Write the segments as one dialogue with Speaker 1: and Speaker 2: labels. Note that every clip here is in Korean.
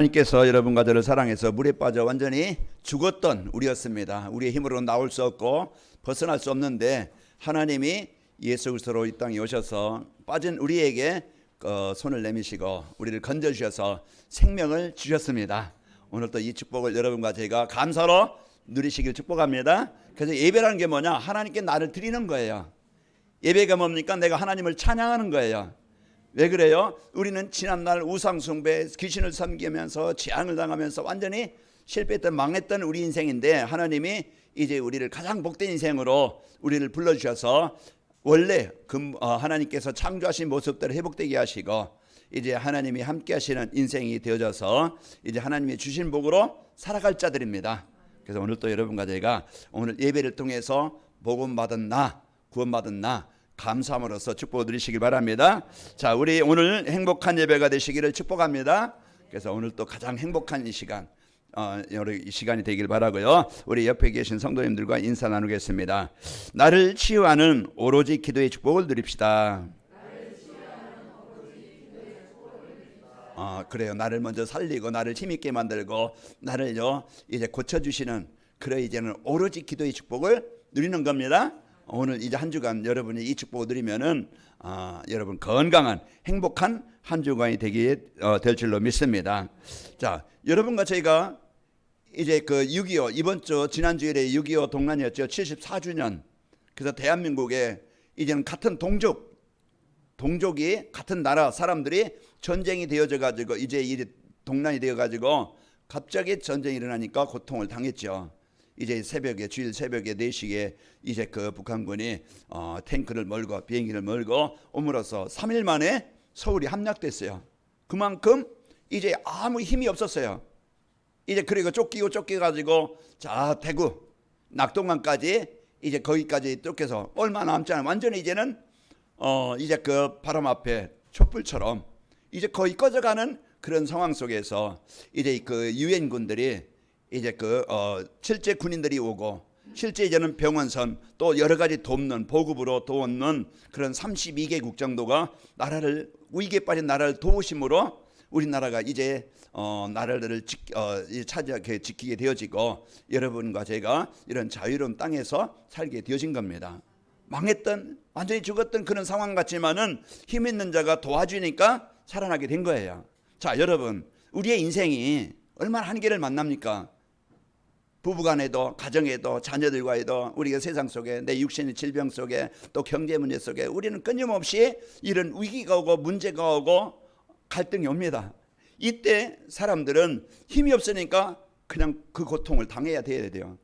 Speaker 1: 하나님께서 여러분과 저를 사랑해서 물에 빠져 완전히 죽었던 우리였습니다. 우리의 힘으로는 나올 수 없고 벗어날 수 없는데 하나님이 예수 그리스도로 이 땅에 오셔서 빠진 우리에게 손을 내미시고 우리를 건져주셔서 생명을 주셨습니다. 오늘 또 이 축복을 여러분과 제가 감사로 누리시길 축복합니다. 그래서 예배라는 게 뭐냐? 하나님께 나를 드리는 거예요. 예배가 뭡니까? 내가 하나님을 찬양하는 거예요. 왜 그래요? 우리는 지난날 우상숭배, 귀신을 섬기면서 재앙을 당하면서 완전히 실패했던 망했던 우리 인생인데 하나님이 이제 우리를 가장 복된 인생으로 우리를 불러주셔서 원래 하나님께서 창조하신 모습대로 회복되게 하시고 이제 하나님이 함께 하시는 인생이 되어져서 이제 하나님이 주신 복으로 살아갈 자들입니다. 그래서 오늘 또 여러분과 제가 오늘 예배를 통해서 복음받은 나, 구원받은 나 감사함으로써 축복을 드리시길 바랍니다. 자, 우리 오늘 행복한 예배가 되시기를 축복합니다. 그래서 오늘 또 가장 행복한 이 시간, 이 시간이 되길 바라고요. 우리 옆에 계신 성도님들과 인사 나누겠습니다. 나를 치유하는 오로지 기도의 축복을 누립시다. 그래요. 나를 먼저 살리고 나를 힘있게 만들고 나를요 이제 고쳐주시는 그래 이제는 오로지 기도의 축복을 누리는 겁니다. 오늘 이제 한 주간 여러분이 이 축복을 누리면은 여러분 건강한 행복한 한 주간이 되게 될 줄로 믿습니다. 자, 여러분과 저희가 이제 그 6.25 이번 주 지난 주일에 6.25 동란이었죠. 74주년. 그래서 대한민국에 이제는 같은 동족이 같은 나라 사람들이 전쟁이 되어져 가지고 이제 이 동란이 되어 가지고 갑자기 전쟁이 일어나니까 고통을 당했죠. 이제 새벽에 주일 새벽에 4시에 이제 그 북한군이 탱크를 몰고 비행기를 몰고 옴으로써 3일 만에 서울이 함락됐어요. 그만큼 이제 아무 힘이 없었어요. 이제 그리고 쫓기가지고 자 대구 낙동강까지 이제 거기까지 쫓겨서 얼마 남지 않아 완전히 이제는 이제 그 바람 앞에 촛불처럼 이제 거의 꺼져가는 그런 상황 속에서 이제 그 유엔군들이 이제 실제 군인들이 오고 실제 이제는 병원선 또 여러 가지 돕는 보급으로 도우는 그런 32개국 정도가 나라를 위기에 빠진 나라를 도우심으로 우리나라가 이제 나라를 지키게 되어지고 여러분과 제가 이런 자유로운 땅에서 살게 되어진 겁니다. 망했던 완전히 죽었던 그런 상황 같지만은 힘 있는 자가 도와주니까 살아나게 된 거예요. 자, 여러분 우리의 인생이 얼마나 한계를 만납니까? 부부간에도 가정에도 자녀들과에도 우리가 세상 속에 내 육신의 질병 속에 또 경제 문제 속에 우리는 끊임없이 이런 위기가 오고 문제가 오고 갈등이 옵니다. 이때 사람들은 힘이 없으니까 그냥 그 고통을 당해야 돼요.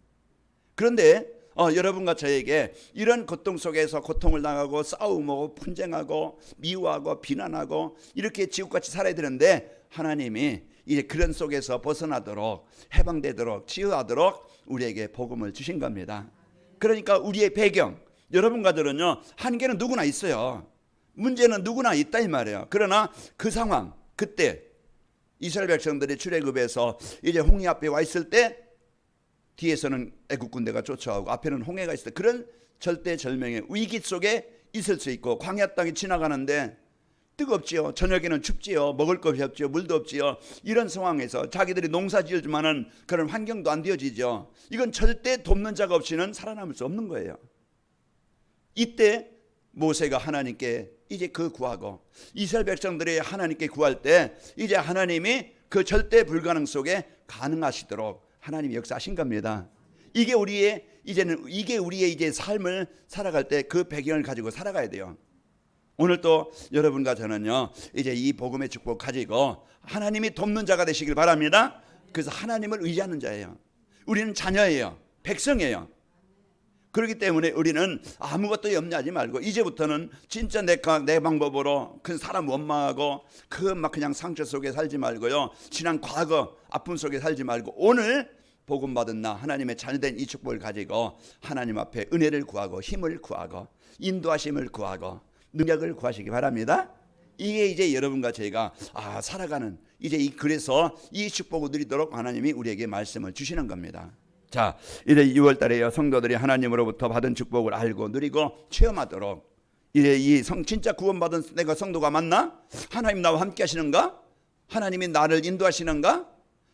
Speaker 1: 그런데 여러분과 저에게 이런 고통 속에서 고통을 당하고 싸움하고 분쟁하고 미워하고 비난하고 이렇게 지옥같이 살아야 되는데 하나님이 이제 그런 속에서 벗어나도록 해방되도록 치유하도록 우리에게 복음을 주신 겁니다. 그러니까 우리의 배경 여러분과 저는요 한계는 누구나 있어요. 문제는 누구나 있다 이 말이에요. 그러나 그 상황 그때 이스라엘 백성들이 출애굽에서 이제 홍해 앞에 와 있을 때 뒤에서는 애국 군대가 쫓아오고 앞에는 홍해가 있을 때 그런 절대절명의 위기 속에 있을 수 있고 광야 땅이 지나가는데 뜨겁지요. 저녁에는 춥지요. 먹을 것이 없지요. 물도 없지요. 이런 상황에서 자기들이 농사 지어주면은 그런 환경도 안 되어지죠. 이건 절대 돕는 자가 없이는 살아남을 수 없는 거예요. 이때 모세가 하나님께 이제 구하고 이스라엘 백성들이 하나님께 구할 때 이제 하나님이 그 절대 불가능 속에 가능하시도록 하나님이 역사하신 겁니다. 이게 우리의 이제 삶을 살아갈 때 그 배경을 가지고 살아가야 돼요. 오늘 또 여러분과 저는요 이제 이 복음의 축복 가지고 하나님이 돕는 자가 되시길 바랍니다. 그래서 하나님을 의지하는 자예요. 우리는 자녀예요. 백성이에요. 그렇기 때문에 우리는 아무것도 염려하지 말고 이제부터는 진짜 내 방법으로 그 사람 원망하고 그냥 상처 속에 살지 말고요. 지난 과거 아픔 속에 살지 말고 오늘 복음 받은 나 하나님의 자녀된 이 축복을 가지고 하나님 앞에 은혜를 구하고 힘을 구하고 인도하심을 구하고 능력을 구하시기 바랍니다. 이게 이제 여러분과 저희가 살아가는 그래서 이 축복을 누리도록 하나님이 우리에게 말씀을 주시는 겁니다. 자, 이제 6월 달에 성도들이 하나님으로부터 받은 축복을 알고 누리고 체험하도록 이제 진짜 구원받은 내가 성도가 맞나? 하나님 나와 함께 하시는가? 하나님이 나를 인도하시는가?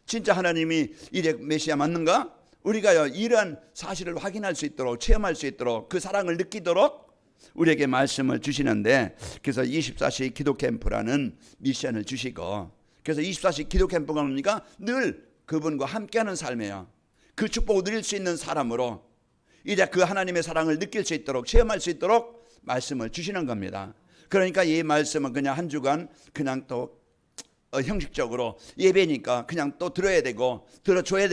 Speaker 1: 진짜 하나님이 이제 메시아 맞는가? 우리가요 이러한 사실을 확인할 수 있도록, 체험할 수 있도록, 그 사랑을 느끼도록 우리에게 말씀을 주시는데, 그래서 24시 기도 캠프라는 미션을 주시고, 그래서 24시 기도 캠프가 뭡니까? 늘 그분과 함께하는 삶이에요. 그 축복을 누릴 수 있는 사람으로 이제 그 하나님의 사랑을 느낄 수 있도록, 체험할 수 있도록 말씀을 주시는 겁니다. 그러니까 이 말씀은 그냥 한 주간 그냥 또 형식적으로 예배니까 그냥 또 들어야 되고 들어줘야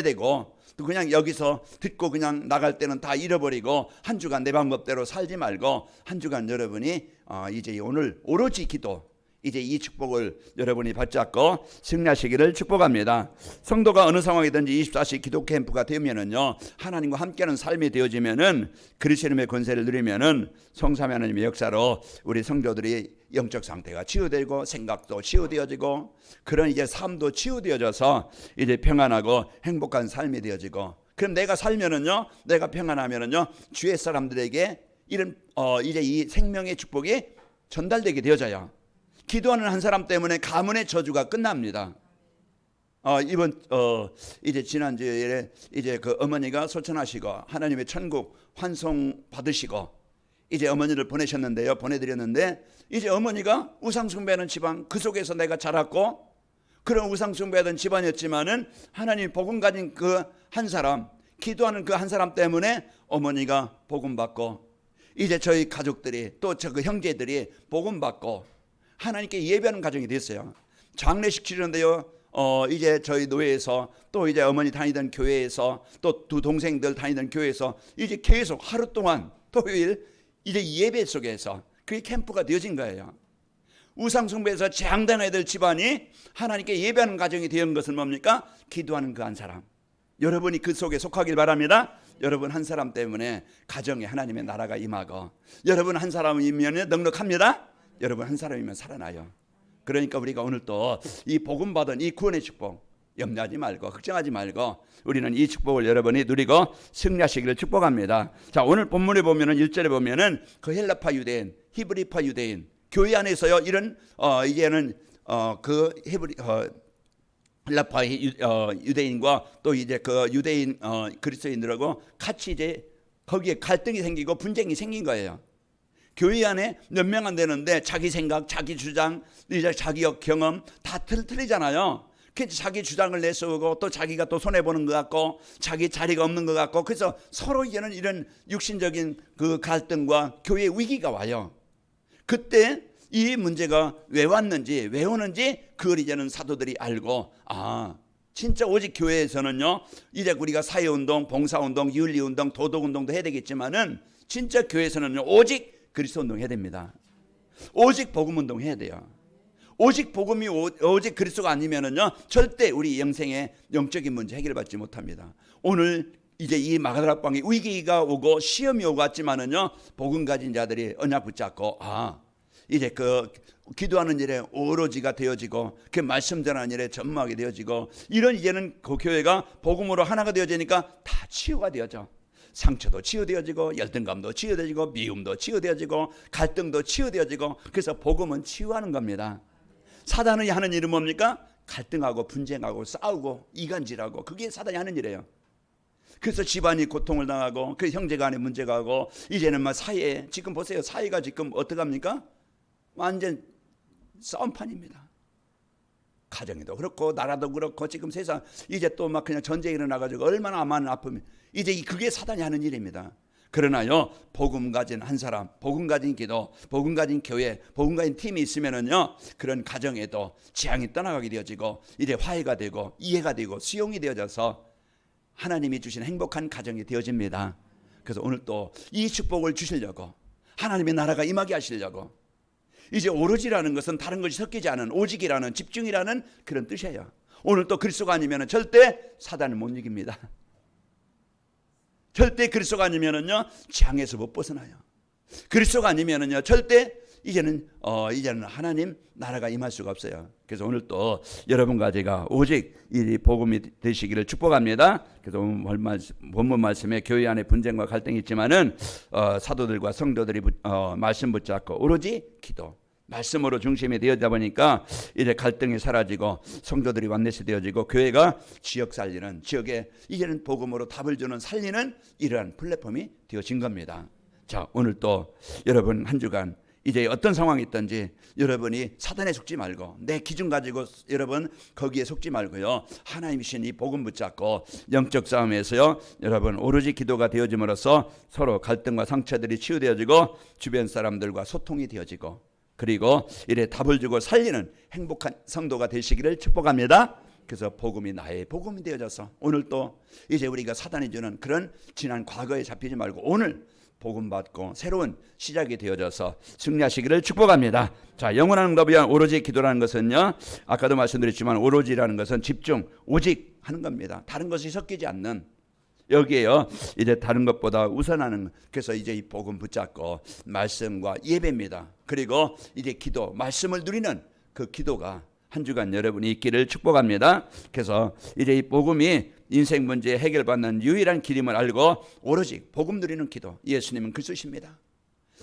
Speaker 1: 되고 또 그냥 여기서 듣고 그냥 나갈 때는 다 잃어버리고 한 주간 내 방법대로 살지 말고 한 주간 여러분이 이제 오늘 오로지 기도, 이제 이 축복을 여러분이 받잡고 승리하시기를 축복합니다. 성도가 어느 상황이든지 24시 기도 캠프가 되면은요, 하나님과 함께하는 삶이 되어지면은, 그리스도의 이름의 권세를 누리면은 성삼위 하나님의 역사로 우리 성도들이 영적 상태가 치유되고 생각도 치유되어지고 그런 이제 삶도 치유되어져서 이제 평안하고 행복한 삶이 되어지고, 그럼 내가 살면은요, 내가 평안하면은요, 주의 사람들에게 이런 이제 이 생명의 축복이 전달되게 되어져요. 기도하는 한 사람 때문에 가문의 저주가 끝납니다. 이번 이제 지난주에 이제 그 어머니가 소천하시고 하나님의 천국 환송 받으시고 이제 어머니를 보내셨는데요, 보내드렸는데 이제 어머니가 우상숭배하는 집안, 그 속에서 내가 자랐고 그런 우상숭배하던 집안이었지만은 하나님 복음 가진 그 한 사람, 기도하는 그 한 사람 때문에 어머니가 복음 받고 이제 저희 가족들이 또 저 그 형제들이 복음 받고 하나님께 예배하는 가정이 됐어요. 장례식 치르는데요, 이제 저희 노예에서 또 이제 어머니 다니던 교회에서 또 두 동생들 다니던 교회에서 이제 계속 하루 동안 토요일 이제 예배 속에서 그게 캠프가 되어진 거예요. 우상숭배에서 재앙당해야 될 집안이 하나님께 예배하는 가정이 되는 것은 뭡니까? 기도하는 그 한 사람. 여러분이 그 속에 속하길 바랍니다. 여러분 한 사람 때문에 가정에 하나님의 나라가 임하고, 여러분 한 사람이면 넉넉합니다. 여러분 한 사람이면 살아나요. 그러니까 우리가 오늘 또 이 복음 받은 이 구원의 축복 염려하지 말고 걱정하지 말고 우리는 이 축복을 여러분이 누리고 승리하시기를 축복합니다. 자, 오늘 본문에 보면은 1절에 보면은 그 헬라파 유대인, 히브리파 유대인, 교회 안에서요 이런 이제는 그 헬라파 유대인과 또 이제 그 유대인 그리스도인들하고 같이 이제 거기에 갈등이 생기고 분쟁이 생긴 거예요. 교회 안에 몇 명 안 되는데 자기 생각, 자기 주장, 이제 자기 경험 다 틀리잖아요. 그래서 자기 주장을 내세우고 또 자기가 또 손해보는 것 같고 자기 자리가 없는 것 같고, 그래서 서로 이제는 이런 육신적인 그 갈등과 교회 위기가 와요. 그때 이 문제가 왜 왔는지 왜 오는지 그걸 이제는 사도들이 알고, 진짜 오직 교회에서는요 이제 우리가 사회운동, 봉사운동, 윤리운동, 도덕운동도 해야 되겠지만은 진짜 교회에서는요 오직 그리스도 운동 해야 됩니다. 오직 복음 운동 해야 돼요. 오직 복음이 오직 그리스도가 아니면은요 절대 우리 영생의 영적인 문제 해결받지 못합니다. 오늘 이제 이 마가다락방에 위기가 오고 시험이 오고 왔지만은요 복음 가진 자들이 언약 붙잡고 이제 그 기도하는 일에 오로지가 되어지고 그 말씀 전하는 일에 전무하게 되어지고, 이런 이제는 그 교회가 복음으로 하나가 되어지니까 다 치유가 되어져. 상처도 치유되어지고 열등감도 치유되어지고 미움도 치유되어지고 갈등도 치유되어지고, 그래서 복음은 치유하는 겁니다. 사단이 하는 일은 뭡니까? 갈등하고 분쟁하고 싸우고 이간질하고, 그게 사단이 하는 일이에요. 그래서 집안이 고통을 당하고 그 형제 간에 문제가 하고, 이제는 막 사회, 지금 보세요, 사회가 지금 어떡합니까? 완전 싸움판입니다. 가정에도 그렇고 나라도 그렇고 지금 세상 이제 또 막 그냥 전쟁이 일어나가지고 얼마나 많은 아픔이, 이제 그게 사단이 하는 일입니다. 그러나요 복음 가진 한 사람, 복음 가진 기도, 복음 가진 교회, 복음 가진 팀이 있으면은요 그런 가정에도 재앙이 떠나가게 되어지고 이제 화해가 되고 이해가 되고 수용이 되어져서 하나님이 주신 행복한 가정이 되어집니다. 그래서 오늘 또 이 축복을 주시려고, 하나님의 나라가 임하게 하시려고, 이제 오로지라는 것은 다른 것이 섞이지 않은 오직이라는 집중이라는 그런 뜻이에요. 오늘 또 그리스도가 아니면 절대 사단을 못 이깁니다. 절대 그리스도가 아니면은요 재앙에서 못 벗어나요. 그리스도가 아니면은요 절대 이제는 하나님 나라가 임할 수가 없어요. 그래서 오늘 또 여러분과 제가 오직 이 복음이 되시기를 축복합니다. 그래서 오늘 본문 말씀에 교회 안에 분쟁과 갈등이 있지만은 사도들과 성도들이 말씀 붙잡고 오로지 기도, 말씀으로 중심이 되어다 보니까 이제 갈등이 사라지고 성도들이 완넷이 되어지고 교회가 지역 살리는, 지역에 이제는 복음으로 답을 주는 살리는 이러한 플랫폼이 되어진 겁니다. 자, 오늘 또 여러분 한 주간 이제 어떤 상황이 있든지 여러분이 사단에 속지 말고 내 기준 가지고 여러분 거기에 속지 말고요, 하나님이신 이 복음 붙잡고 영적 싸움에서요 여러분 오로지 기도가 되어짐으로써 서로 갈등과 상처들이 치유되어지고 주변 사람들과 소통이 되어지고 그리고 이래 답을 주고 살리는 행복한 성도가 되시기를 축복합니다. 그래서 복음이 나의 복음이 되어져서 오늘 또 이제 우리가 사단이 주는 그런 지난 과거에 잡히지 말고 오늘 복음 받고 새로운 시작이 되어져서 승리하시기를 축복합니다. 자, 영원한 응답을 위한 오로지 기도라는 것은요, 아까도 말씀드렸지만 오로지라는 것은 집중, 오직 하는 겁니다. 다른 것이 섞이지 않는, 여기에요 이제 다른 것보다 우선하는, 그래서 이제 이 복음 붙잡고 말씀과 예배입니다. 그리고 이제 기도, 말씀을 누리는 그 기도가 한 주간 여러분이 있기를 축복합니다. 그래서 이제 이 복음이 인생 문제 해결받는 유일한 길임을 알고 오로지 복음 누리는 기도, 예수님은 그리스도십니다.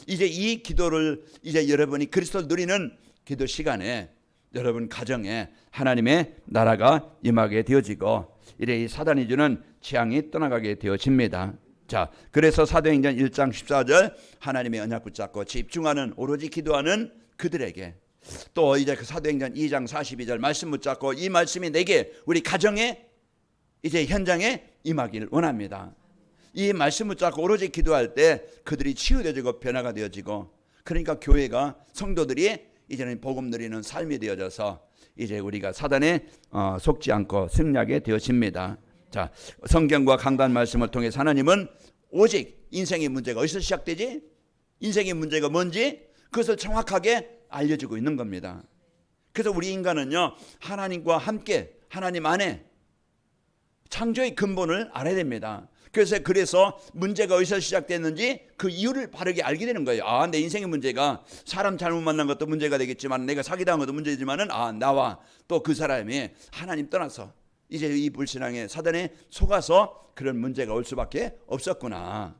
Speaker 1: 이제 이 기도를 이제 여러분이 그리스도를 누리는 기도 시간에 여러분 가정에 하나님의 나라가 임하게 되어지고 이래 이 사단이 주는 재앙이 떠나가게 되어집니다. 자, 그래서 사도행전 1장 14절 하나님의 언약 붙잡고 집중하는 오로지 기도하는 그들에게, 또 이제 그 사도행전 2장 42절 말씀 붙잡고 이 말씀이 내게 우리 가정에 이제 현장에 임하기를 원합니다. 이 말씀 붙잡고 오로지 기도할 때 그들이 치유되어지고 변화가 되어지고, 그러니까 교회가 성도들이 이제는 복음 누리는 삶이 되어져서 이제 우리가 사단에 속지 않고 승리하게 되어집니다. 자, 성경과 강단 말씀을 통해 하나님은 오직 인생의 문제가 어디서 시작되지? 인생의 문제가 뭔지 그것을 정확하게 알려주고 있는 겁니다. 그래서 우리 인간은요 하나님과 함께 하나님 안에 창조의 근본을 알아야 됩니다. 그래서 문제가 어디서 시작됐는지 그 이유를 바르게 알게 되는 거예요. 아, 내 인생의 문제가 사람 잘못 만난 것도 문제가 되겠지만, 내가 사기당한 것도 문제지만은 나와 또 그 사람이 하나님 떠나서 이제 이 불신앙에 사단에 속아서 그런 문제가 올 수밖에 없었구나.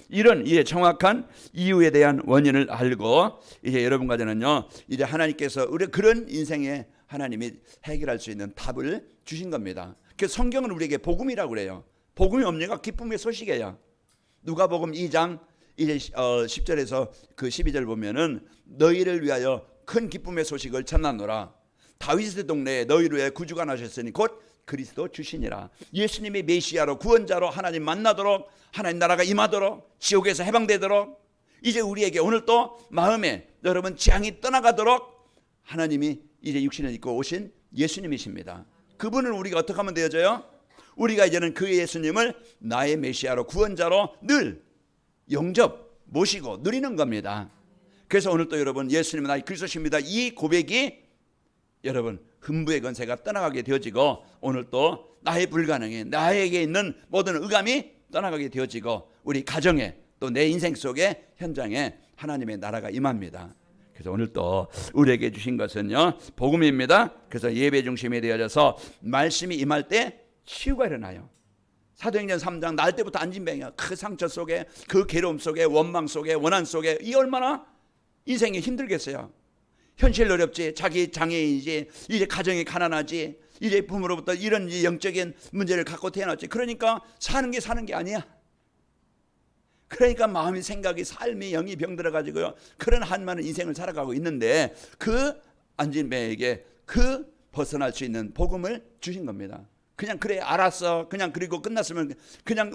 Speaker 1: 이런 이해 정확한 이유에 대한 원인을 알고 이제 여러분 가정은요 이제 하나님께서 우리 그런 인생에 하나님이 해결할 수 있는 답을 주신 겁니다. 그래서 성경은 우리에게 복음이라고 그래요. 복음이 뭡니까? 기쁨의 소식이에요. 누가복음 2장 이제 10절에서 그 12절 보면은 너희를 위하여 큰 기쁨의 소식을 전하노라. 다윗의 동네에 너희를 위해 구주가 나셨으니 곧 그리스도 주시니라. 예수님이 메시아로 구원자로 하나님 만나도록, 하나님 나라가 임하도록, 지옥에서 해방되도록, 이제 우리에게 오늘 또 마음에 여러분 재앙이 떠나가도록 하나님이 이제 육신을 입고 오신 예수님이십니다. 그분을 우리가 어떻게 하면 되어져요? 우리가 이제는 그 예수님을 나의 메시아로 구원자로 늘 영접 모시고 누리는 겁니다. 그래서 오늘 또 여러분 예수님은 나의 그리스도십니다. 이 고백이 여러분 흠부의 권세가 떠나가게 되어지고, 오늘 또 나의 불가능에 나에게 있는 모든 의감이 떠나가게 되어지고 우리 가정에 또 내 인생 속에 현장에 하나님의 나라가 임합니다. 그래서 오늘 또 우리에게 주신 것은요 복음입니다. 그래서 예배 중심이 되어져서 말씀이 임할 때 치유가 일어나요. 사도행전 3장 날 때부터 안진뱅이야. 그 상처 속에, 그 괴로움 속에, 원망 속에, 원한 속에, 이 얼마나 인생이 힘들겠어요. 현실 어렵지, 자기 장애인이지, 이제 가정이 가난하지, 이제 부모로부터 이런 영적인 문제를 갖고 태어났지. 그러니까 사는 게 아니야. 그러니까 마음이, 생각이, 삶이, 영이 병들어가지고요 그런 한많은 인생을 살아가고 있는데, 그 안진뱅에게 그 벗어날 수 있는 복음을 주신 겁니다. 그냥 그래 알았어, 그냥 그리고 끝났으면 그냥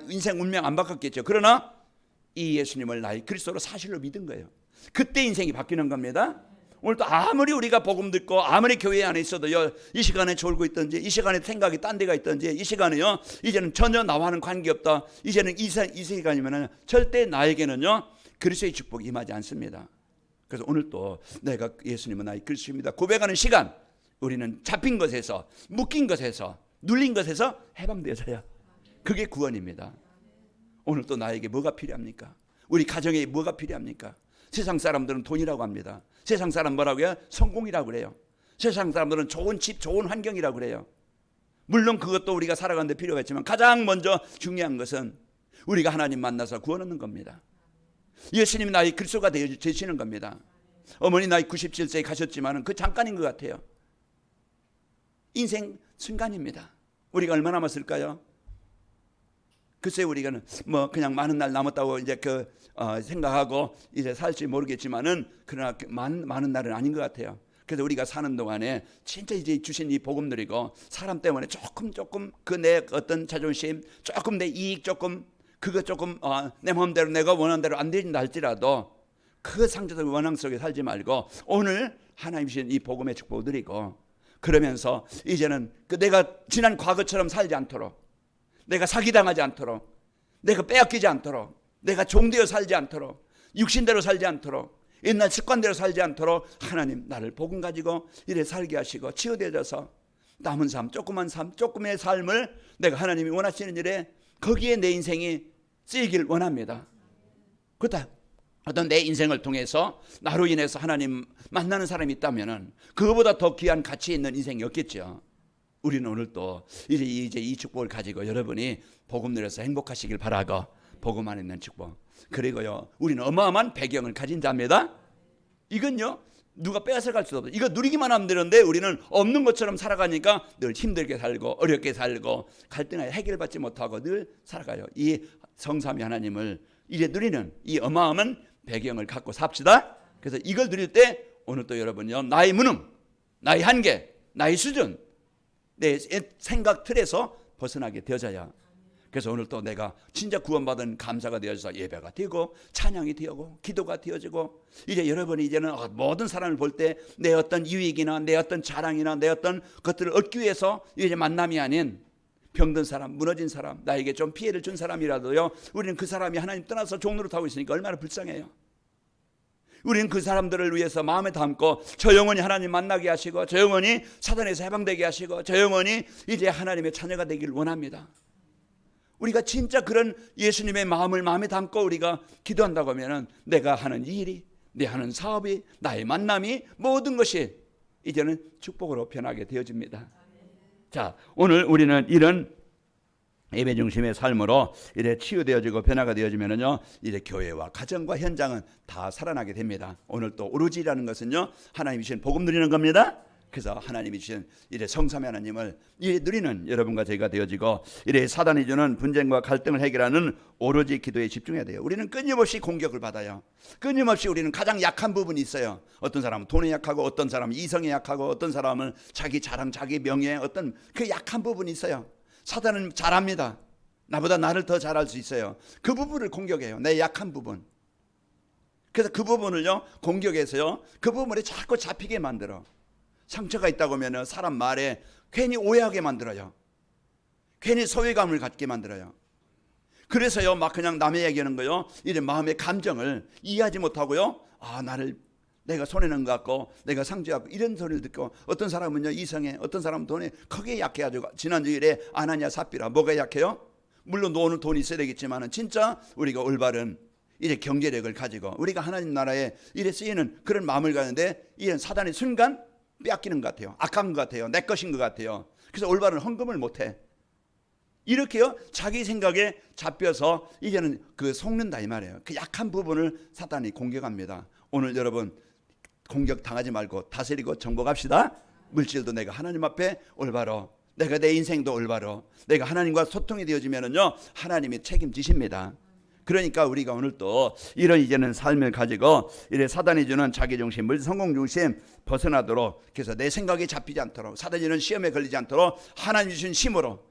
Speaker 1: 인생 운명 안 바꿨겠죠. 그러나 이 예수님을 나의 그리스도로 사실로 믿은 거예요. 그때 인생이 바뀌는 겁니다. 오늘도 아무리 우리가 복음 듣고 아무리 교회 안에 있어도요 이 시간에 졸고 있든지, 이 시간에 생각이 딴 데가 있든지, 이 시간에요 이제는 전혀 나와는 관계없다, 이제는 이 시간이면 절대 나에게는요 그리스도의 축복이 임하지 않습니다. 그래서 오늘 또 내가 예수님은 나의 그리스도입니다 고백하는 시간, 우리는 잡힌 것에서, 묶인 것에서, 눌린 것에서 해방되어져요. 그게 구원입니다. 오늘 또 나에게 뭐가 필요합니까? 우리 가정에 뭐가 필요합니까? 세상 사람들은 돈이라고 합니다. 세상 사람 뭐라고 해요? 성공이라고 그래요. 세상 사람들은 좋은 집, 좋은 환경이라고 그래요. 물론 그것도 우리가 살아가는 데 필요가 있지만 가장 먼저 중요한 것은 우리가 하나님 만나서 구원 얻는 겁니다. 예수님이 나의 그리스도가 되시는 겁니다. 어머니 나이 97세에 가셨지만 그 잠깐인 것 같아요. 인생 순간입니다. 우리가 얼마 남았을까요? 글쎄 우리가 뭐 그냥 많은 날 남았다고 이제 생각하고 이제 살지 모르겠지만은 그러나 많은 날은 아닌 것 같아요. 그래서 우리가 사는 동안에 진짜 이제 주신 이 복음 누리고 사람 때문에 조금 그 내 어떤 자존심, 조금 내 이익, 그거 조금 내 마음대로 내가 원하는 대로 안 된다 할지라도 그 상대적 원앙 속에 살지 말고 오늘 하나님 주신 이 복음의 축복을 누리고 그러면서 이제는 내가 지난 과거처럼 살지 않도록, 내가 사기당하지 않도록, 내가 빼앗기지 않도록, 내가 종되어 살지 않도록, 육신대로 살지 않도록, 옛날 습관대로 살지 않도록 하나님 나를 복음 가지고 이래 살게 하시고 치유되어져서 남은 삶, 조금의 삶을 내가 하나님이 원하시는 일에 거기에 내 인생이 쓰이길 원합니다. 그렇다. 어떤 내 인생을 통해서 나로 인해서 하나님 만나는 사람이 있다면은 그거보다 더 귀한 가치 있는 인생이 없겠죠. 우리는 오늘 또 이제 이 축복을 가지고 여러분이 복음 누려서 행복하시길 바라고 복음 안에 있는 축복. 그리고요 우리는 어마어마한 배경을 가진 자입니다. 이건요 누가 빼앗아갈 수도 없어요. 이거 누리기만 하면 되는데 우리는 없는 것처럼 살아가니까 늘 힘들게 살고 어렵게 살고 갈등하여 해결받지 못하고 늘 살아가요. 이 성삼위 하나님을 이제 누리는 이 어마어마한 배경을 갖고 삽시다. 그래서 이걸 누릴 때 오늘 또 여러분요 나의 무능, 나의 한계, 나의 수준, 내 생각 틀에서 벗어나게 되어져야. 그래서 오늘 또 내가 진짜 구원받은 감사가 되어져서 예배가 되고 찬양이 되고 기도가 되어지고 이제 여러분이 이제는 모든 사람을 볼 때 내 어떤 유익이나 내 어떤 자랑이나 내 어떤 것들을 얻기 위해서 이제 만남이 아닌 병든 사람, 무너진 사람, 나에게 좀 피해를 준 사람이라도요 우리는 그 사람이 하나님 떠나서 종노릇하고 있으니까 얼마나 불쌍해요. 우리는 그 사람들을 위해서 마음에 담고 저 영혼이 하나님 만나게 하시고 저 영혼이 사단에서 해방되게 하시고 저 영혼이 이제 하나님의 자녀가 되기를 원합니다. 우리가 진짜 그런 예수님의 마음을 마음에 담고 우리가 기도한다고 하면은 내가 하는 일이, 내 하는 사업이, 나의 만남이 모든 것이 이제는 축복으로 변하게 되어집니다. 자, 오늘 우리는 이런 예배 중심의 삶으로 이래 치유되어지고 변화가 되어지면은요 이제 교회와 가정과 현장은 다 살아나게 됩니다. 오늘 또 오로지라는 것은요 하나님이 주신 복음 누리는 겁니다. 그래서 하나님이 주신 이래 성삼위 하나님을 이래 누리는 여러분과 제가 되어지고 이래 사단이 주는 분쟁과 갈등을 해결하는 오로지 기도에 집중해야 돼요. 우리는 끊임없이 공격을 받아요. 끊임없이 우리는 가장 약한 부분이 있어요. 어떤 사람은 돈에 약하고 어떤 사람은 이성에 약하고 어떤 사람은 자기 자랑, 자기 명예 어떤 그 약한 부분이 있어요. 사단은 잘합니다. 나보다 나를 더 잘할 수 있어요. 그 부분을 공격해요. 내 약한 부분. 그래서 그 부분을요 공격해서요 그 부분에 자꾸 잡히게 만들어. 상처가 있다고 하면 사람 말에 괜히 오해하게 만들어요. 괜히 소외감을 갖게 만들어요. 그래서요 막 그냥 남의 얘기하는 거요 이런 마음의 감정을 이해하지 못하고요 내가 손해는 것 같고 내가 상처받고 이런 소리를 듣고 어떤 사람은요 이성에 어떤 사람은 돈에 크게 약해가지고 지난주일에 아나니아 삽비라 뭐가 약해요? 물론 오늘 돈이 있어야 되겠지만 진짜 우리가 올바른 이제 경제력을 가지고 우리가 하나님 나라에 이래 쓰이는 그런 마음을 가는데 이런 사단의 순간 빼앗기는 것 같아요. 악한 것 같아요. 내 것인 것 같아요. 그래서 올바른 헌금을 못해. 이렇게요 자기 생각에 잡혀서 이제는 속는다 이 말이에요. 그 약한 부분을 사단이 공격합니다. 오늘 여러분 공격 당하지 말고 다스리고 정복합시다. 물질도 내가 하나님 앞에 올바로, 내가 내 인생도 올바로, 내가 하나님과 소통이 되어지면은요 하나님이 책임지십니다. 그러니까 우리가 오늘 또 이런 이제는 삶을 가지고 이래 사단이 주는 자기중심, 성공중심 벗어나도록 그래서 내 생각이 잡히지 않도록 사단이 주는 시험에 걸리지 않도록 하나님 주신 힘으로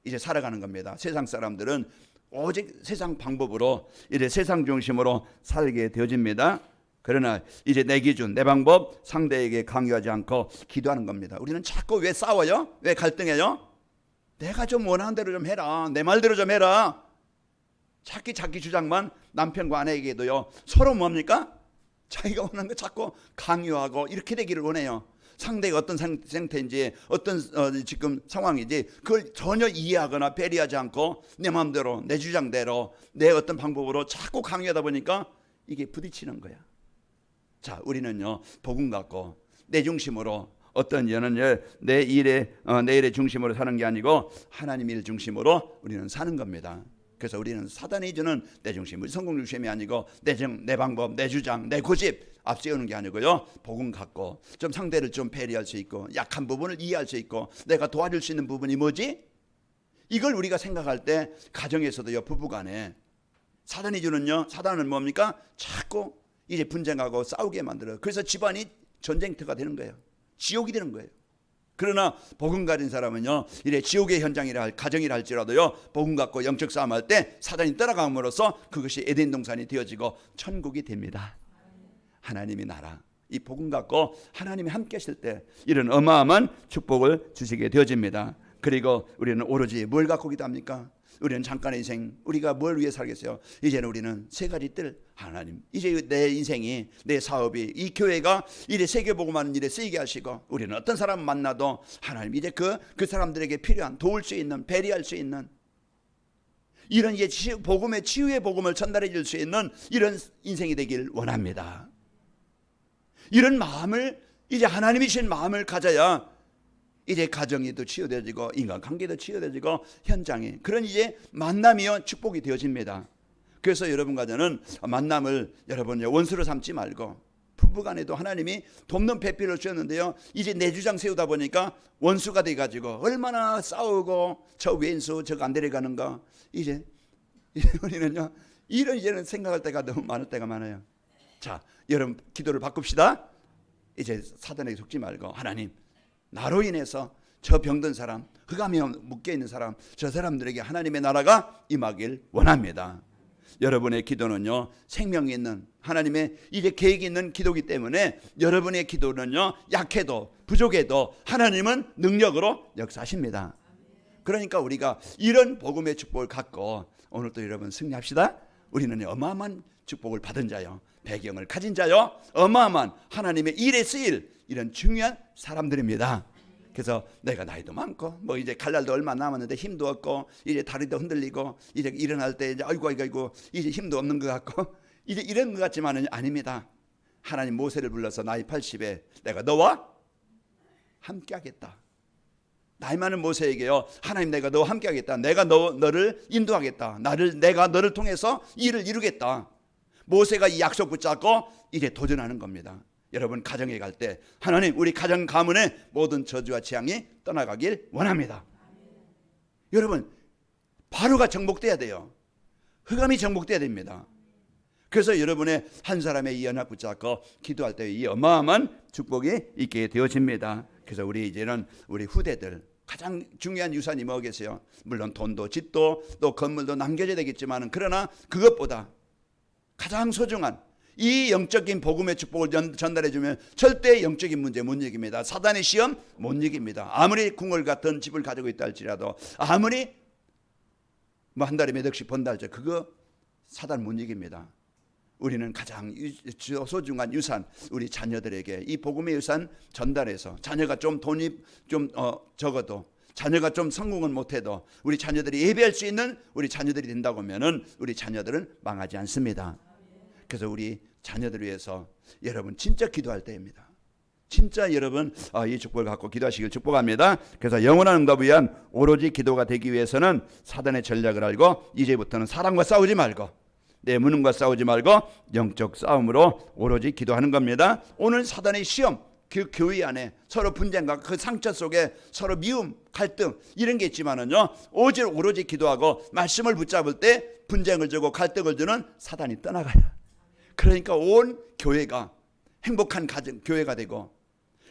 Speaker 1: 이제 살아가는 겁니다. 세상 사람들은 오직 세상 방법으로 이래 세상 중심으로 살게 되어집니다. 그러나 이제 내 기준, 내 방법 상대에게 강요하지 않고 기도하는 겁니다. 우리는 자꾸 왜 싸워요? 왜 갈등해요? 내가 좀 원하는 대로 좀 해라. 내 말대로 좀 해라. 자기 주장만 남편과 아내에게도요 서로 뭡니까? 자기가 원하는 거 자꾸 강요하고 이렇게 되기를 원해요. 상대가 어떤 상태인지 어떤 지금 상황인지 그걸 전혀 이해하거나 배려하지 않고 내 마음대로 내 주장대로 내 어떤 방법으로 자꾸 강요하다 보니까 이게 부딪히는 거야. 자, 우리는요 복음 갖고 내 중심으로 어떤 여는 내 일의 중심으로 사는 게 아니고 하나님 일 중심으로 우리는 사는 겁니다. 그래서 우리는 사단이 주는 내 중심, 성공 중심이 아니고 내 방법, 내 주장, 내 고집 앞세우는 게 아니고요, 복음 갖고 좀 상대를 좀 배려할 수 있고 약한 부분을 이해할 수 있고 내가 도와줄 수 있는 부분이 뭐지? 이걸 우리가 생각할 때 가정에서도요, 부부간에 사단이 주는요, 사단은 뭡니까? 자꾸 이제 분쟁하고 싸우게 만들어요. 그래서 집안이 전쟁터가 되는 거예요. 지옥이 되는 거예요. 그러나 복음 가진 사람은요, 이래 지옥의 현장이라 가정이라 할지라도요, 복음 갖고 영적 싸움할 때 사단이 따라감으로써 그것이 에덴 동산이 되어지고 천국이 됩니다. 하나님이 나라, 이 복음 갖고 하나님이 함께 하실 때 이런 어마어마한 축복을 주시게 되어집니다. 그리고 우리는 오로지 뭘 갖고 기도합니까? 우리는 잠깐의 인생, 우리가 뭘 위해 살겠어요? 이제는 우리는 세 가지 뜰, 하나님, 이제 내 인생이, 내 사업이, 이 교회가 이래 세계복음하는 일에 쓰이게 하시고, 우리는 어떤 사람 만나도 하나님, 이제 그 사람들에게 필요한, 도울 수 있는, 배려할 수 있는, 이런 이제 복음의 치유의 복음을 전달해 줄 수 있는 이런 인생이 되길 원합니다. 이런 마음을, 이제 하나님이 주신 마음을 가져야 이제 가정이 더 치유되어지고 인간관계도 치유되어지고 현장이 그런 이제 만남이요 축복이 되어집니다. 그래서 여러분과 저는 만남을 여러분 원수로 삼지 말고, 부부간에도 하나님이 돕는 배필을 주셨는데요, 이제 내 주장 세우다 보니까 원수가 돼가지고 얼마나 싸우고 저 왼수 저거 안 데려가는가, 이제 우리는요 이런 이제는 생각할 때가 너무 많을 때가 많아요. 자, 여러분 기도를 바꿉시다. 이제 사단에게 속지 말고, 하나님, 나로 인해서 저 병든 사람, 흑암에 묶여있는 사람, 저 사람들에게 하나님의 나라가 임하길 원합니다. 여러분의 기도는요, 생명이 있는 하나님의 이제 계획이 있는 기도이기 때문에 여러분의 기도는요, 약해도 부족해도 하나님은 능력으로 역사하십니다. 그러니까 우리가 이런 복음의 축복을 갖고 오늘도 여러분 승리합시다. 우리는 어마어마한 축복을 받은 자요, 배경을 가진 자요, 어마어마한 하나님의 일에 쓰일 이런 중요한 사람들입니다. 그래서 내가 나이도 많고 뭐 이제 갈 날도 얼마 남았는데 힘도 없고 이제 다리도 흔들리고 이제 일어날 때 이제 아이고 이제 힘도 없는 것 같고 이제 이런 것 같지만은 아닙니다. 하나님 모세를 불러서 나이 80에 내가 너와 함께 하겠다. 나이 많은 모세에게요, 하나님 내가 너와 함께 하겠다. 내가 너를 인도하겠다. 내가 너를 통해서 일을 이루겠다. 모세가 이 약속 붙잡고 이제 도전하는 겁니다. 여러분 가정에 갈 때 하나님, 우리 가정 가문의 모든 저주와 재앙이 떠나가길 원합니다. 여러분 바로가 정복돼야 돼요. 흑암이 정복돼야 됩니다. 그래서 여러분의 한 사람의 이 연합 붙잡고 기도할 때 이 어마어마한 축복이 있게 되어집니다. 그래서 우리 이제는 우리 후대들 가장 중요한 유산이 뭐겠어요? 물론 돈도 집도 또 건물도 남겨져야 되겠지만, 그러나 그것보다 가장 소중한 이 영적인 복음의 축복을 전달해 주면 절대 영적인 문제 못 이깁니다. 사단의 시험 못 이깁니다. 아무리 궁궐 같은 집을 가지고 있다 할지라도, 아무리 뭐 한 달에 몇 억씩 번다 할지 그거 사단 못 이깁니다. 우리는 가장 소중한 유산, 우리 자녀들에게 이 복음의 유산 전달해서, 자녀가 좀 돈이 좀 적어도, 자녀가 좀 성공은 못해도 우리 자녀들이 예배할 수 있는 우리 자녀들이 된다고 하면은 우리 자녀들은 망하지 않습니다. 그래서 우리 자녀들을 위해서 여러분 진짜 기도할 때입니다. 진짜 여러분 이 축복을 갖고 기도하시길 축복합니다. 그래서 영원한 응답을 위한 오로지 기도가 되기 위해서는 사단의 전략을 알고 이제부터는 사람과 싸우지 말고 내 무능과 싸우지 말고 영적 싸움으로 오로지 기도하는 겁니다. 오늘 사단의 시험, 그 교회 안에 서로 분쟁과 그 상처 속에 서로 미움, 갈등 이런 게 있지만은요, 오로지 기도하고 말씀을 붙잡을 때 분쟁을 주고 갈등을 주는 사단이 떠나가요. 그러니까 온 교회가 행복한 가정 교회가 되고,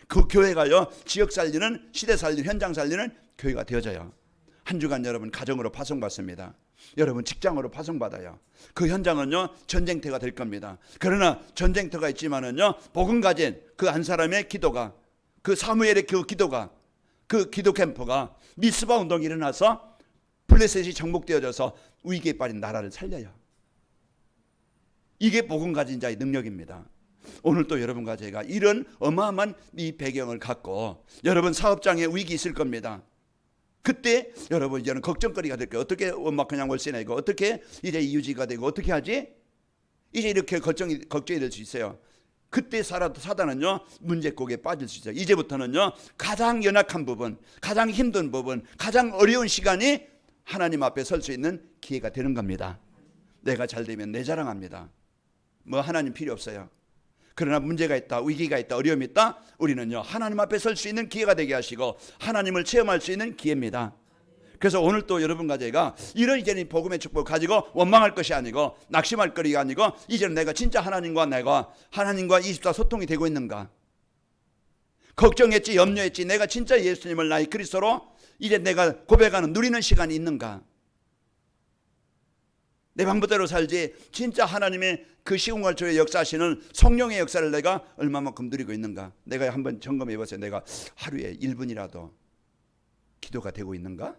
Speaker 1: 그 교회가요 지역 살리는, 시대 살리는, 현장 살리는 교회가 되어져요. 한 주간 여러분 가정으로 파송받습니다. 여러분 직장으로 파송받아요. 그 현장은요 전쟁터가 될 겁니다. 그러나 전쟁터가 있지만은요, 복음 가진 그 한 사람의 기도가, 그 사무엘의 그 기도가, 그 기도 캠프가 미스바 운동이 일어나서 블레셋이 정복되어져서 위기에 빠진 나라를 살려요. 이게 복음 가진 자의 능력입니다. 오늘 또 여러분과 제가 이런 어마어마한 이 배경을 갖고, 여러분 사업장에 위기 있을 겁니다. 그때 여러분 이제는 걱정거리가 될 거예요. 어떻게 엄마 그냥 월세 내고, 어떻게 이제 유지가 되고, 어떻게 하지? 이제 이렇게 걱정이 될 수 있어요. 그때 사단은요 문제곡에 빠질 수 있어요. 이제부터는요 가장 연약한 부분, 가장 힘든 부분, 가장 어려운 시간이 하나님 앞에 설 수 있는 기회가 되는 겁니다. 내가 잘 되면 내 자랑합니다. 뭐 하나님 필요 없어요. 그러나 문제가 있다, 위기가 있다, 어려움이 있다, 우리는요 하나님 앞에 설 수 있는 기회가 되게 하시고 하나님을 체험할 수 있는 기회입니다. 그래서 오늘 또 여러분과 제가 이제는 복음의 축복을 가지고 원망할 것이 아니고 낙심할 거리가 아니고 이제는 내가 진짜 하나님과 24 소통이 되고 있는가, 걱정했지 염려했지 내가 진짜 예수님을 나의 그리스도로 이제 내가 고백하는 누리는 시간이 있는가, 내 방법대로 살지 진짜 하나님의 그 시공할 초에 역사하시는 성령의 역사를 내가 얼마만큼 누리고 있는가, 내가 한번 점검해 보세요. 내가 하루에 1분이라도 기도가 되고 있는가?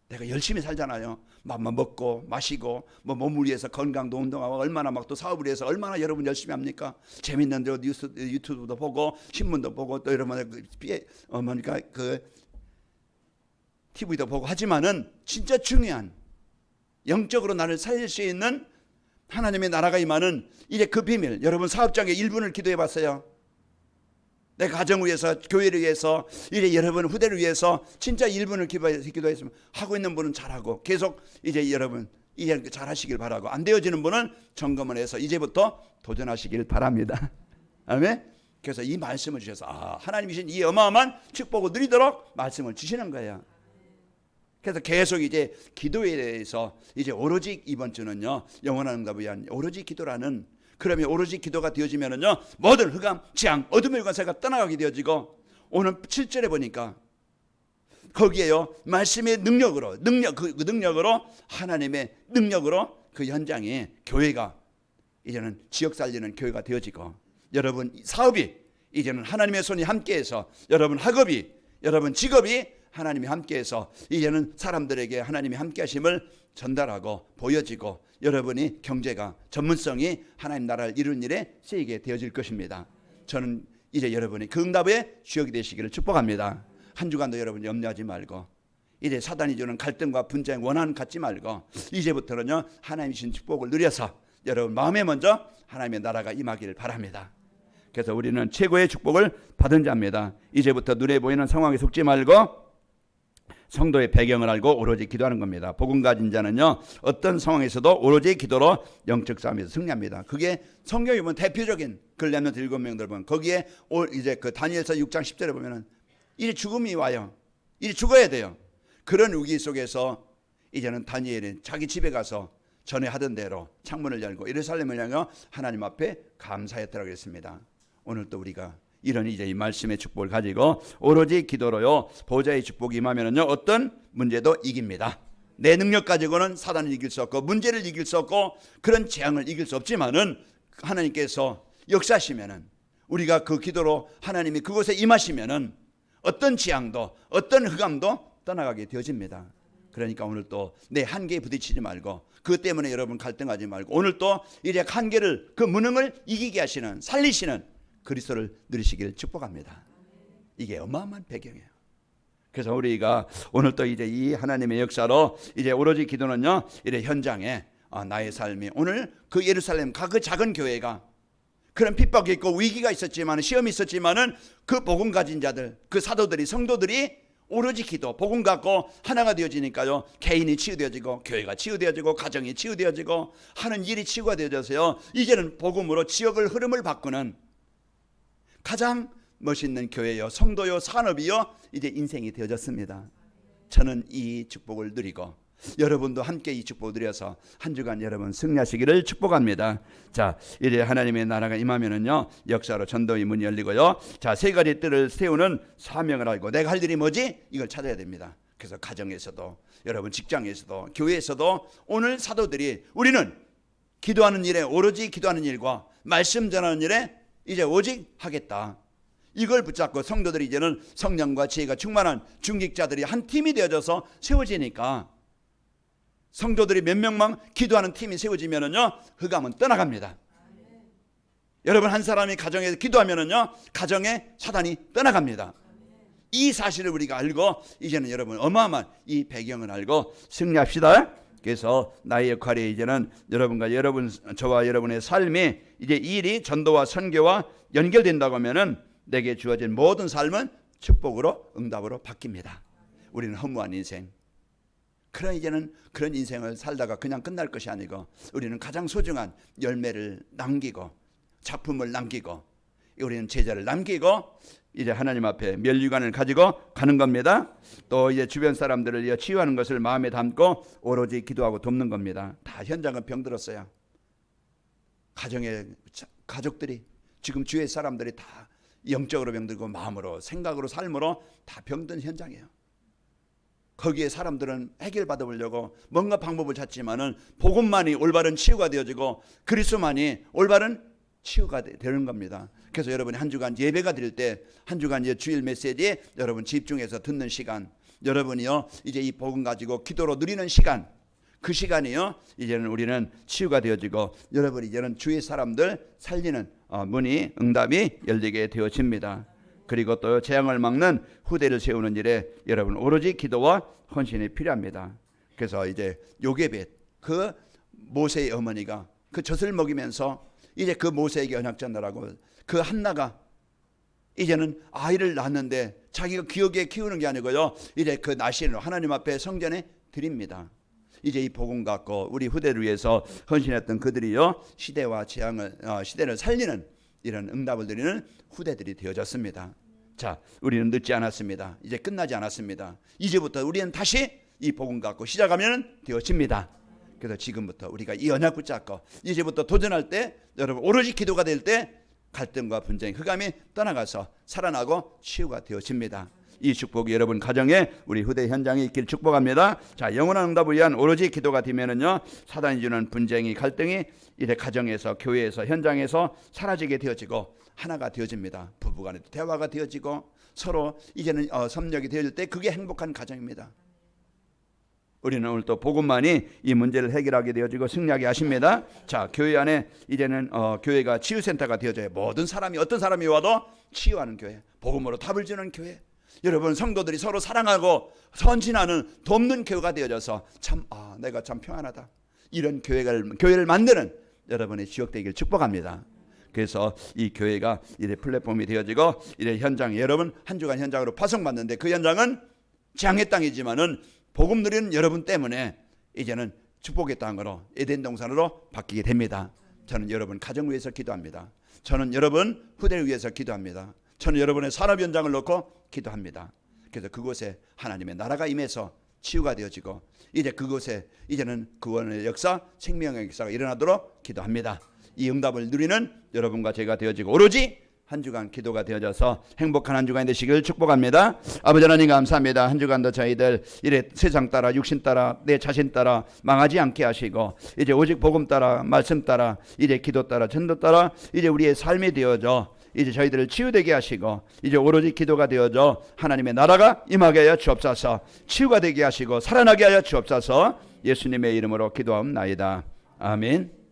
Speaker 1: 내가 열심히 살잖아요. 맘만 먹고 마시고 뭐 몸을 위해서 건강도 운동하고 얼마나 막 또 사업을 위해서 얼마나 여러분 열심히 합니까? 재밌는 데 유튜브도 보고 신문도 보고 또 여러분 그 TV도 보고 하지만은 진짜 중요한 영적으로 나를 살릴 수 있는 하나님의 나라가 임하는 이제 그 비밀, 여러분 사업장에 1분을 기도해 봤어요? 내 가정을 위해서, 교회를 위해서, 이제 여러분 후대를 위해서 진짜 1분을 기도했으면 하고 있는 분은 잘하고 계속 이제 여러분 이제 잘하시길 바라고, 안 되어지는 분은 점검을 해서 이제부터 도전하시길 바랍니다. 아멘. 그래서 이 말씀을 주셔서 하나님이신 이 어마어마한 축복을 누리도록 말씀을 주시는 거예요. 그래서 계속 이제 기도에 대해서 이제 오로지 이번 주는요 영원한 응답을 위한 오로지 기도라는, 그러면 오로지 기도가 되어지면은요 모든 흑암, 재앙, 어둠의 권세가 떠나가게 되어지고, 오늘 7절에 보니까 거기에요 말씀의 능력으로 그 능력으로 하나님의 능력으로 그 현장에 교회가 이제는 지역 살리는 교회가 되어지고, 여러분 사업이 이제는 하나님의 손이 함께해서, 여러분 학업이, 여러분 직업이 하나님이 함께해서 이제는 사람들에게 하나님이 함께하심을 전달하고 보여지고, 여러분이 경제가 전문성이 하나님 나라를 이루는 일에 쓰이게 되어질 것입니다. 저는 이제 여러분이 그 응답의 주역이 되시기를 축복합니다. 한 주간도 여러분 염려하지 말고, 이제 사단이 주는 갈등과 분쟁 원한 갖지 말고, 이제부터는요 하나님이 주신 축복을 누려서 여러분 마음에 먼저 하나님의 나라가 임하기를 바랍니다. 그래서 우리는 최고의 축복을 받은 자입니다. 이제부터 눈에 보이는 상황에 속지 말고 성도의 배경을 알고 오로지 기도하는 겁니다. 복음 가진 자는요 어떤 상황에서도 오로지 기도로 영적 싸움에서 승리합니다. 그게 성경에 보면 대표적인 그 렘넌트 7명들 보면 거기에 이제 그 다니엘서 6장 10절에 보면은 이제 죽음이 와요. 이제 죽어야 돼요. 그런 위기 속에서 이제는 다니엘은 자기 집에 가서 전에 하던 대로 창문을 열고 예루살렘을 향해 하나님 앞에 감사했더라고 했습니다. 오늘 또 우리가 이런 이제 이 말씀의 축복을 가지고 오로지 기도로요 보좌의 축복이 임하면은요 어떤 문제도 이깁니다. 내 능력 가지고는 사단을 이길 수 없고 문제를 이길 수 없고 그런 재앙을 이길 수 없지만은 하나님께서 역사하시면은, 우리가 그 기도로 하나님이 그곳에 임하시면은 어떤 재앙도 어떤 흑암도 떠나가게 되어집니다. 그러니까 오늘 또 내 한계에 부딪히지 말고, 그 때문에 여러분 갈등하지 말고, 오늘 또 이제 한계를, 그 무능을 이기게 하시는, 살리시는 그리스도를 누리시기를 축복합니다. 이게 어마어마한 배경이에요. 그래서 우리가 오늘 또 이제 이 하나님의 역사로 이제 오로지 기도는요 이제 현장에 나의 삶이, 오늘 그 예루살렘 그 작은 교회가 그런 핍박이 있고 위기가 있었지만, 시험이 있었지만은 그 복음 가진 자들, 그 사도들이, 성도들이 오로지 기도, 복음 갖고 하나가 되어지니까요 개인이 치유되어지고 교회가 치유되어지고 가정이 치유되어지고 하는 일이 치유가 되어져서요 이제는 복음으로 지역을 흐름을 바꾸는 가장 멋있는 교회요, 성도요, 산업이요 이제 인생이 되어졌습니다. 저는 이 축복을 누리고 여러분도 함께 이 축복을 누려서 한 주간 여러분 승리하시기를 축복합니다. 자, 이제 하나님의 나라가 임하면은요 역사로 전도의 문이 열리고요. 자, 세 가지 뜰을 세우는 사명을 알고 내가 할 일이 뭐지? 이걸 찾아야 됩니다. 그래서 가정에서도, 여러분 직장에서도, 교회에서도 오늘 사도들이 우리는 기도하는 일에, 오로지 기도하는 일과 말씀 전하는 일에 이제 오직 하겠다. 이걸 붙잡고 성도들이 이제는 성령과 지혜가 충만한 중직자들이 한 팀이 되어져서 세워지니까, 성도들이 몇 명만 기도하는 팀이 세워지면은요 흑암은 떠나갑니다. 여러분 한 사람이 가정에서 기도하면은요 가정에 사단이 떠나갑니다. 이 사실을 우리가 알고 이제는 여러분 어마어마한 이 배경을 알고 승리합시다. 그래서 나의 역할이 이제는 여러분과 저와 여러분의 삶이 이제 이 일이 전도와 선교와 연결된다고 하면은 내게 주어진 모든 삶은 축복으로, 응답으로 바뀝니다. 우리는 허무한 인생, 그런 이제는 그런 인생을 살다가 그냥 끝날 것이 아니고 우리는 가장 소중한 열매를 남기고 작품을 남기고 우리는 제자를 남기고 이제 하나님 앞에 면류관을 가지고 가는 겁니다. 또 이제 주변 사람들을 치유하는 것을 마음에 담고 오로지 기도하고 돕는 겁니다. 다 현장은 병들었어요. 가족들이 지금 주위의 사람들이 다 영적으로 병들고 마음으로 생각으로 삶으로 다 병든 현장이에요. 거기에 사람들은 해결받아 보려고 뭔가 방법을 찾지만은 복음만이 올바른 치유가 되어지고 그리스도만이 올바른 치유가 되는 겁니다. 그래서 여러분이 한 주간 예배가 드릴 때 한 주간 주일 메시지에 여러분 집중해서 듣는 시간, 여러분이요 이제 이 복음 가지고 기도로 누리는 시간, 그 시간이요 이제는 우리는 치유가 되어지고 여러분이 이제는 주위 사람들 살리는 문이 응답이 열리게 되어집니다. 그리고 또 재앙을 막는 후대를 세우는 일에 여러분 오로지 기도와 헌신이 필요합니다. 그래서 이제 요게벳 그 모세의 어머니가 그 젖을 먹이면서 이제 그 모세에게 언약 전달하고 그 한나가 이제는 아이를 낳았는데 자기가 기억에 키우는 게 아니고요 이제 그 나신을 하나님 앞에 성전에 드립니다. 이제 이 복음 갖고 우리 후대를 위해서 헌신했던 그들이요 시대와 재앙을 시대를 살리는 이런 응답을 드리는 후대들이 되어졌습니다. 자, 우리는 늦지 않았습니다. 이제 끝나지 않았습니다. 이제부터 우리는 다시 이 복음 갖고 시작하면 되어집니다. 그래서 지금부터 우리가 이 언약 붙잡고 이제부터 도전할 때 여러분 오로지 기도가 될 때 갈등과 분쟁, 흑암이 떠나가서 살아나고 치유가 되어집니다. 이 축복이 여러분 가정에 우리 후대 현장에 있길 축복합니다. 자, 영원한 응답을 위한 오로지 기도가 되면은요 사단이 주는 분쟁이 갈등이 이제 가정에서 교회에서 현장에서 사라지게 되어지고 하나가 되어집니다. 부부간에도 대화가 되어지고 서로 이제는 섭력이 되어질 때 그게 행복한 가정입니다. 우리는 오늘 또 복음만이 이 문제를 해결하게 되어지고 승리하게 하십니다. 자, 교회 안에 이제는 교회가 치유센터가 되어져요. 모든 사람이 어떤 사람이 와도 치유하는 교회, 복음으로 답을 주는 교회. 여러분 성도들이 서로 사랑하고 헌신하는 돕는 교회가 되어져서 참 내가 참 평안하다. 이런 교회를 만드는 여러분의 지역 되기를 축복합니다. 그래서 이 교회가 이제 플랫폼이 되어지고 이제 현장 여러분 한 주간 현장으로 파송받는데 그 현장은 재앙의 땅이지만은 복음 누리는 여러분 때문에 이제는 축복의 땅으로 에덴 동산으로 바뀌게 됩니다. 저는 여러분 가정 위해서 기도합니다. 저는 여러분 후대를 위해서 기도합니다. 저는 여러분의 산업 현장을 놓고 기도합니다. 그래서 그곳에 하나님의 나라가 임해서 치유가 되어지고 이제 그곳에 이제는 구원의 역사, 생명의 역사가 일어나도록 기도합니다. 이 응답을 누리는 여러분과 제가 되어지고 오로지 한 주간 기도가 되어져서 행복한 한 주간 되시길 축복합니다. 아버지 하나님 감사합니다. 한 주간도 저희들 이래 세상 따라 육신 따라 내 자신 따라 망하지 않게 하시고 이제 오직 복음 따라 말씀 따라 이제 기도 따라 전도 따라 이제 우리의 삶이 되어져 이제 저희들을 치유되게 하시고 이제 오로지 기도가 되어져 하나님의 나라가 임하게 하여 주옵소서. 치유가 되게 하시고 살아나게 하여 주옵소서. 예수님의 이름으로 기도하옵나이다. 아멘.